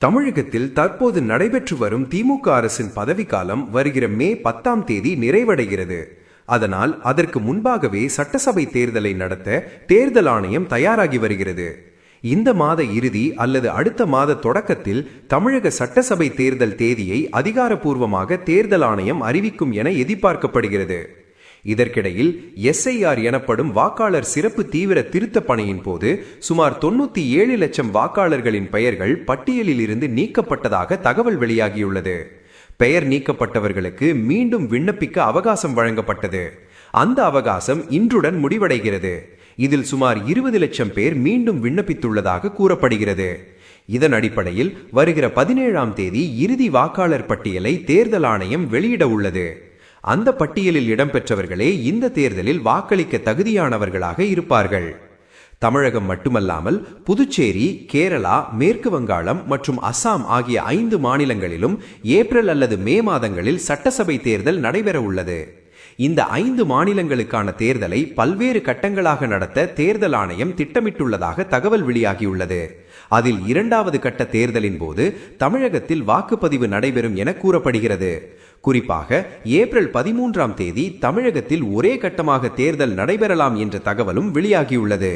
தமிழகத்தில் தற்போது நடைபெற்று வரும் திமுக அரசின் பதவிக்காலம் வருகிற மே 10ஆம் தேதி நிறைவடைகிறது. அதனால் அதற்கு முன்பாகவே சட்டசபை தேர்தலை நடத்த தேர்தல் ஆணையம் தயாராகி வருகிறது. இந்த மாத இறுதி அல்லது அடுத்த மாத தொடக்கத்தில் தமிழக சட்டசபை தேர்தல் தேதியை அதிகாரப்பூர்வமாக தேர்தல் ஆணையம் அறிவிக்கும் என எதிர்பார்க்கப்படுகிறது. இதற்கிடையில் SIR எனப்படும் வாக்காளர் சிறப்பு தீவிர திருத்த பணியின் போது சுமார் 97 லட்சம் வாக்காளர்களின் பெயர்கள் பட்டியலில் இருந்து நீக்கப்பட்டதாக தகவல் வெளியாகியுள்ளது. பெயர் நீக்கப்பட்டவர்களுக்கு மீண்டும் விண்ணப்பிக்க அவகாசம் வழங்கப்பட்டது. அந்த அவகாசம் இன்றுடன் முடிவடைகிறது. இதில் சுமார் 20 லட்சம் பேர் மீண்டும் விண்ணப்பித்துள்ளதாக கூறப்படுகிறது. இதன் அடிப்படையில் வருகிற 17ஆம் தேதி இறுதி வாக்காளர் பட்டியலை தேர்தல் ஆணையம் வெளியிட உள்ளது. அந்த பட்டியலில் இடம்பெற்றவர்களே இந்த தேர்தலில் வாக்களிக்க தகுதியானவர்களாக இருப்பார்கள். தமிழகம் மட்டுமல்லாமல் புதுச்சேரி, கேரளா, மேற்கு வங்காளம் மற்றும் அசாம் ஆகிய 5 மாநிலங்களிலும் ஏப்ரல் அல்லது மே மாதங்களில் சட்டசபை தேர்தல் நடைபெற உள்ளது. இந்த 5 மாநிலங்களுக்கான தேர்தலை பல்வேறு கட்டங்களாக நடத்த தேர்தல் ஆணையம் திட்டமிட்டுள்ளதாக தகவல் வெளியாகியுள்ளது. அதில் 2வது கட்ட தேர்தலின் போது தமிழகத்தில் வாக்குப்பதிவு நடைபெறும் என கூறப்படுகிறது. குறிப்பாக ஏப்ரல் 13ஆம் தேதி தமிழகத்தில் ஒரே கட்டமாக தேர்தல் நடைபெறலாம் என்ற தகவலும் வெளியாகியுள்ளது.